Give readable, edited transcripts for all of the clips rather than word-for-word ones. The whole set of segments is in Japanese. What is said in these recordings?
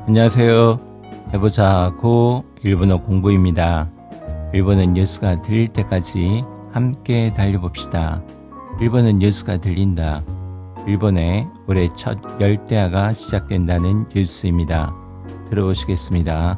안녕하세요. 해보자고 일본어 공부입니다. 일본어 뉴스가 들릴 때까지 함께 달려봅시다. 일본어 뉴스가 들린다. 일본에 올해 첫 열대야가 시작된다는 뉴스입니다. 들어보시겠습니다.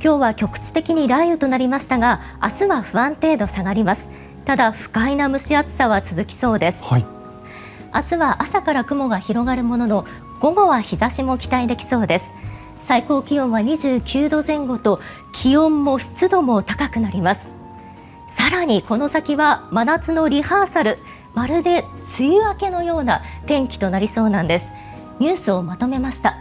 今日は局地的に雷雨となりましたが、明日は不安定度下がります。ただ不快な蒸し暑さは続きそうです。明日は朝から雲が広がるものの、午後は日差しも期待できそうです。最高気温は29度前後と、気温も湿度も高くなります。さらにこの先は真夏のリハーサル、まるで梅雨明けのような天気となりそうなんです。ニュースをまとめました。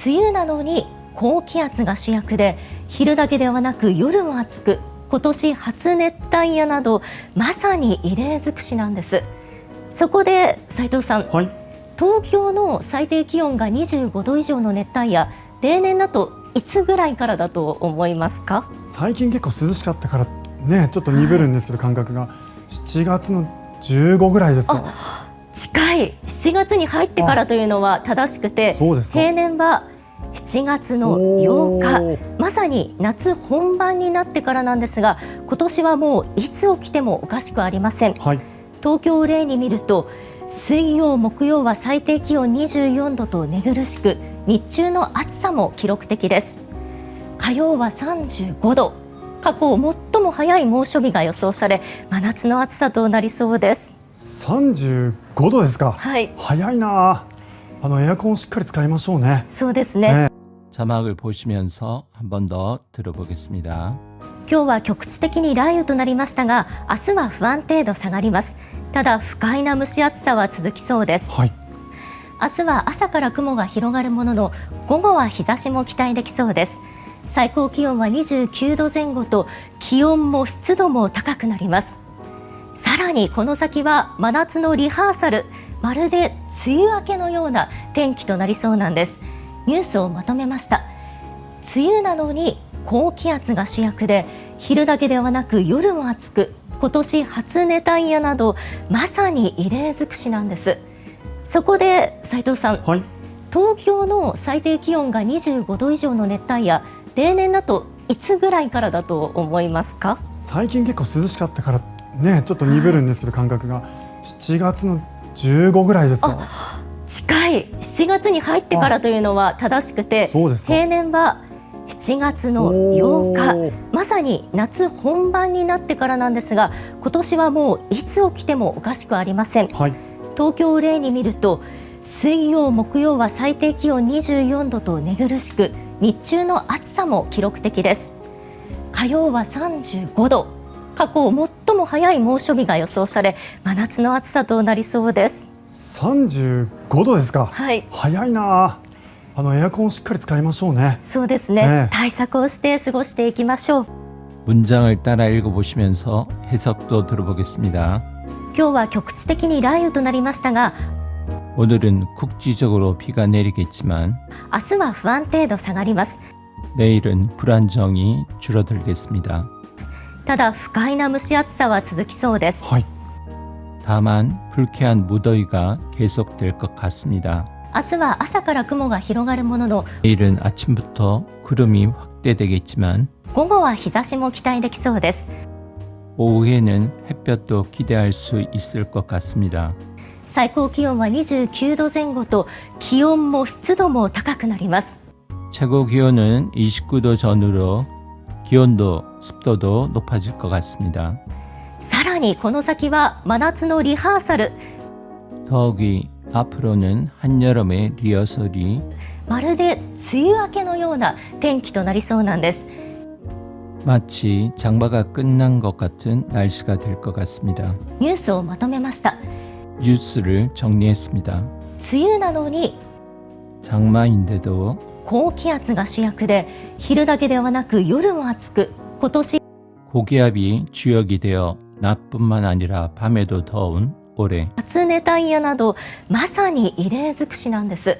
梅雨なのに高気圧が主役で、昼だけではなく夜も暑く、今年初熱帯夜などまさに異例尽くしなんです。そこで斉藤さん、東京の最低気温が25度以上の熱帯夜、例年だといつぐらいからだと思いますか？最近結構涼しかったからね、ちょっと鈍るんですけど、感覚が7月の15ぐらいですか。近い。7月に入ってからというのは正しくて、平年は7月の8日、まさに夏本番になってからなんですが、今年はもういつ起きてもおかしくありません。東京を例に見ると、水曜木曜は最低気温24度と寝苦しく、日中の暑さも記録的です。火曜は35度、過去最も早い猛暑日が予想され、真夏の暑さとなりそうです。35度ですか。早いな。エアコンをしっかり使いましょうね。そうですね。 자막을 보시면서 한 번 더 들어보겠습니다. 今日は局地的に雷雨となりましたが、明日は不安定度下がります。ただ不快な蒸し暑さは続きそうです。明日は朝から雲が広がるものの、午後は日差しも期待できそうです。最高気温は29度前後と、気温も湿度も高くなります。さらにこの先は真夏のリハーサル、まるで梅雨明けのような天気となりそうなんです。ニュースをまとめました。梅雨なのに高気圧が主役で、昼だけではなく夜も暑く、今年初熱帯夜などまさに異例尽くしなんです。そこで斉藤さん、東京の最低気温が25度以上の熱帯夜、例年だといつぐらいからだと思いますか？最近結構涼しかったからね、ちょっと鈍るんですけど、感覚が7月の15ぐらいですか。近い。7月に入ってからというのは正しくて、平年は7月の8日、まさに夏本番になってからなんですが、今年はもういつ起きてもおかしくありません。東京を例に見ると、水曜木曜は最低気温24度と寝苦しく、日中の暑さも記録的です。火曜は35度、過去最も早い猛暑日が予想され、真夏の暑さとなりそうです。35度ですか。早いな。エアコンをしっかり使いましょうね。そうですね。対策をして過ごしていきましょう。 문장을 따라 읽어보시면서 해석도 들어보겠습니다. 今日は局地的に雷雨となりましたが、 오늘은 국지적으로 비가 내리겠지만 明日は不安定度下がります。 내일은 불안정이 줄어들겠습니다. ただ不快な蒸し暑さは続きそうです。 다만 불쾌한 무더위가 계속될 것 같습니다. 明日は朝から雲が広がるものの、 내일은 아침부터 구름이 확대되겠지만 午後は日差しも期待できそうです。 오후에는 햇볕도 기대할 수 있을 것 같습니다. 最高気温は29度前後と、気温も湿度も高くなります。 최고 기온은 29도 전후로 기온도 습도도 높아질 것 같습니다. さらにこの先は真夏のリハーサル、 더욱이 앞으로는 한여름의 리허설이 まるで梅雨明けのような天気となりそうなんです。 마치 장마가 끝난 것 같은 날씨가 될 것 같습니다. ニュースをまとめました。 뉴스를 정리했습니다. 梅雨なのに 장마인데도 高気圧が主役で、昼だけではなく夜も暑く、今年 고기압이 주역이 되어 낮뿐만 아니라 밤에도 더운 올해 初熱帯夜などまさに異例尽くしなんです。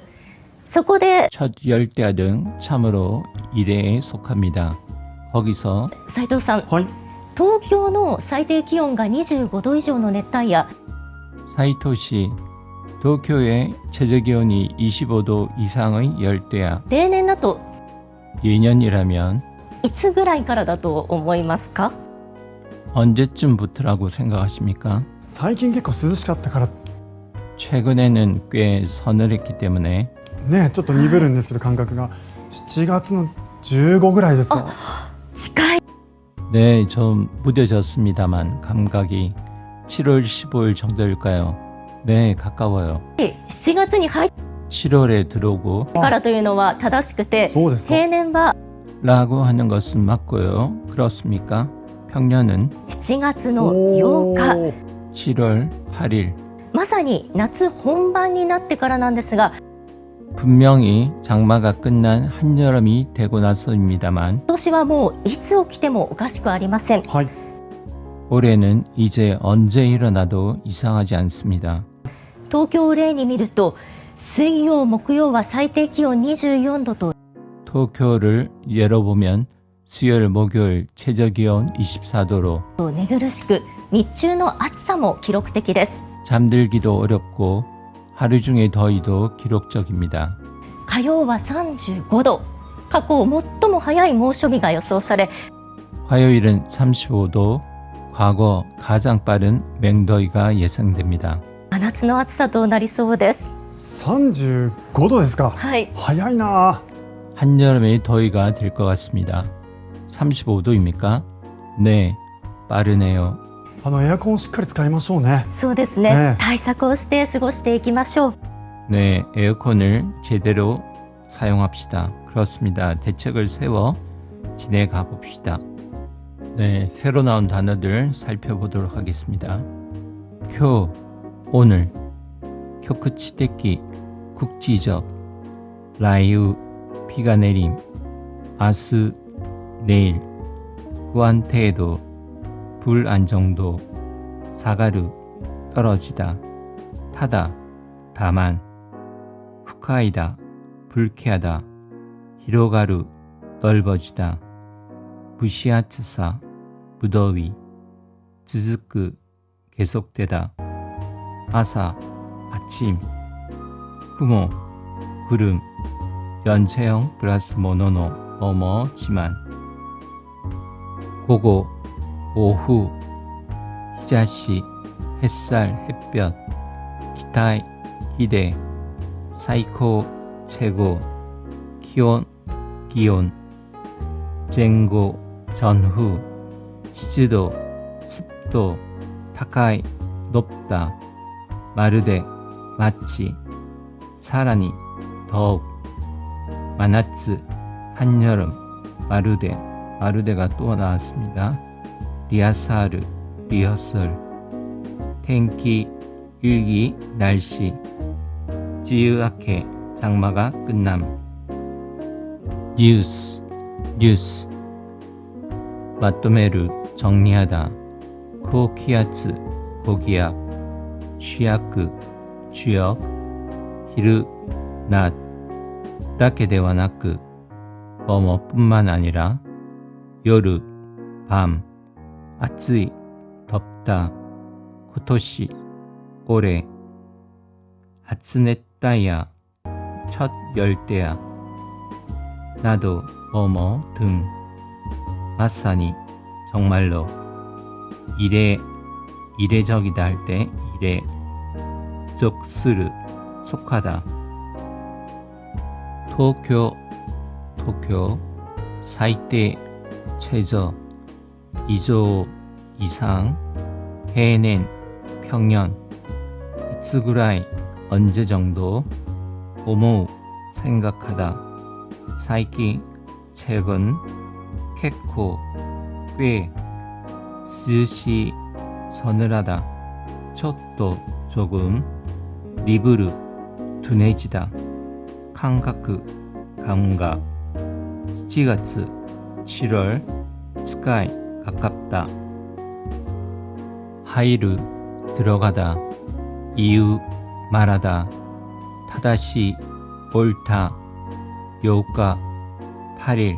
そこで 첫 열대야 등 참으로 이래에 속합니다. 거기서 斉藤さん、東京の最低気温が25度以上の熱帯夜、 사이토시 도쿄의 최저기온이 25도 이상의 열대야. 例年だと 예년이라면 いつぐらいからだと思いますか？ 언제쯤부터라고 생각하십니까? 最近結構涼しかったから 최근에는 꽤 서늘했기 때문에 ね、ちょっと鈍るんですけど感覚が7月の15ぐらいですか。近い。 네, 좀 무뎌졌습니다만 감각이 7월 15일 정도일까요? 네, 가까워요. 7月に入っ 7월에 들어오고 てからというのは正しくて、そうですか。平年は 라고 하는 것은 맞고요. 그렇습니까? 평년은 7月の8日、 7월 8일. まさに夏本番になってからなんですが、 분명히 장마가 끝난 한여름이 되고 나서입니다만 今年はもういつ起きてもおかしくありません。はい。 올해는 이제 언제 일어나도 이상하지 않습니다. 東京を例に見ると、水曜木曜は最低気温24度と 도쿄를 예로 보면 수요일 목요일 최저기온 24도로 寝苦しく、日中の暑さも記録的です。 잠들기도 어렵고 하루 중에 더위도 기록적입니다. 火曜は35度、過去最も早い猛暑日が予想され、 화요일은 35도, 과거 가장 빠른 맹더위가 예상됩니다. 真夏の暑さとなりそうです。35度ですか。はい、早いな。 한여름의 더위가 될 것 같습니다. 35도입니까? 네, 빠르네요. エアコンをしっかり使いましょうね。そうですね、ね対策をして過ごしていきましょう。 네, 에어컨을 제대로 사용합시다. 그렇습니다. 대책을 세워 지내가 봅시다. 네, 새로 나온 단어들 살펴보도록 하겠습니다. 쿄, 오늘, 쿄쿠치데키, 국지적, 라이우, 비가 내림, 아스, 내일, 후안테에도, 불안정도, 사가루, 떨어지다, 타다, 다만, 후카이다, 불쾌하다, 히로가루, 넓어지다, 무시아츠사, 무더위, 즈즈크, 계속되다, 아사, 아침, 후모, 구름, 연체형 플러스 모노노, 뭐뭐지만, 고고, 오후, 히자시, 햇살, 햇볕, 기타이, 기대, 사이코, 최고, 기온, 기온, 쟁고, 전후, 시즈도, 습도, 타카이, 높다, 마르데, 마치, 사라니, 더욱, 마나츠, 한여름, 마르데, 마르데가 또 나왔습니다. 리하사르, 리허설, 텐키, 일기, 날씨, 지으아케, 장마가 끝남, 뉴스, 뉴스, 마토메르, 정리하다, 코키아츠, 고기압, 취약그, 취역, 히르, 낮, 다케데와나크, 뭐뭐뿐만 아니라 요르, 밤, 아츠이, 덥다, 코토시, 올해, 하츠네타야, 첫 열대야, 나도, 뭐뭐 등, 마사니, 정말로, 이례적이다 할 때 이례, 족스르, 속하다, 도쿄, 사이대, 최저, 이조, 이상, 해낸, 평년, 이츠구라이, 언제 정도, 오모, 생각하다, 사이키, 최근, 케코, 꽤, 스시, 서늘하다, 초또, 조금, 리브르, 둔해지다, 감각, 감각, 7月, 7월, 스카이, 가깝다, 하이르, 들어가다, 이유, 말하다, 타다시, 옳다, 요가, 8일,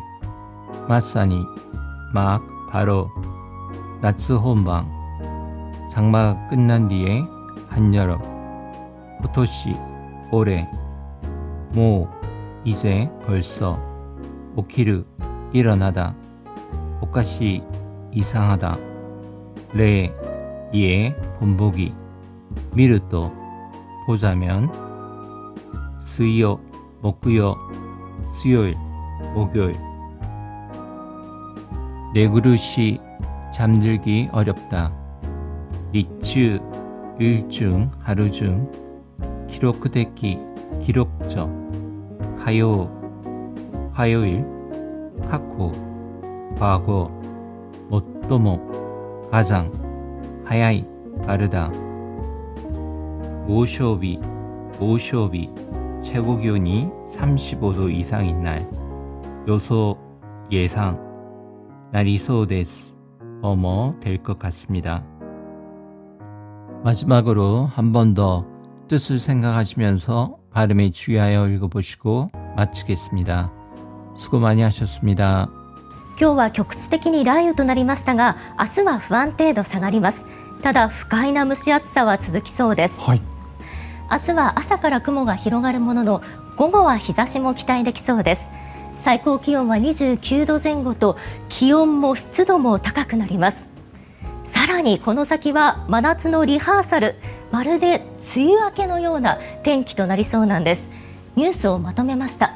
마사니, 막, 바로, 나츠 혼방, 장마가 끝난 뒤에 한여름, 고토시, 올해, 모, 이제, 벌써, 오키르, 일어나다, 오카시, 이상하다, 레, 예, 본보기, 미르또, 보자면, 수요, 목요, 수요일, 목요일, 내 그릇이 잠들기 어렵다. 리츠, 일중, 하루 중, 기록되기, 기록적, 가요, 화요일, 카코, 과거, 모토모, 가장, 하야이, 빠르다. 모쇼비, 모쇼비, 최고 기온이 35도 이상인 날. 요소, 예상, 나리소 데스, 될 것 같습니다. 마지막으로 한 번 더 뜻을 생각하시면서 발음에 주의하여 읽어보시고 마치겠습니다. 수고 많이 하셨습니다. 今日は局地的に雷雨となりましたが、明日は不安程度下がります。ただ不快な蒸し暑さは続きそうです。明日は朝から雲が広がるものの、午後は日差しも期待できそうです。最高気温は29度前後と、気温も湿度も高くなります。さらにこの先は真夏のリハーサル、まるで梅雨明けのような天気となりそうなんです。ニュースをまとめました。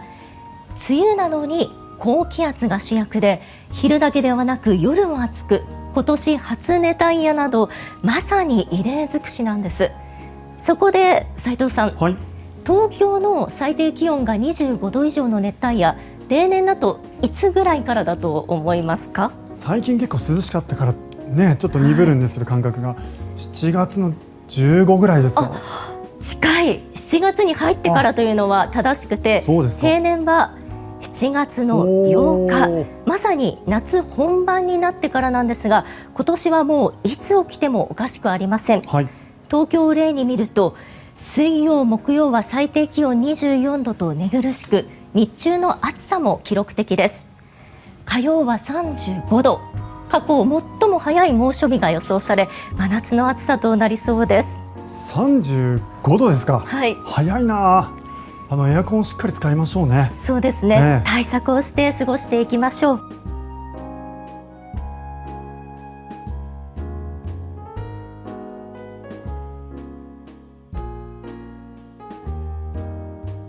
梅雨なのに高気圧が主役で、昼だけではなく夜も暑く、今年初熱帯夜などまさに異例尽くしなんです。そこで斉藤さん、東京の最低気温が25度以上の熱帯夜、例年だといつぐらいからだと思いますか？最近結構涼しかったからね、ちょっと鈍るんですけど、感覚が7月の15ぐらいですか？近い。7月に入ってからというのは正しくて、平年は7月の8日、まさに夏本番になってからなんですが、今年はもういつ起きてもおかしくありません。東京を例に見ると、水曜木曜は最低気温24度と寝苦しく、日中の暑さも記録的です。火曜は35度、過去最も早い猛暑日が予想され、真夏の暑さとなりそうです。35度ですか？早いな。エアコンをしっかり使いましょうね。そうですね、対策をして過ごしていきましょう。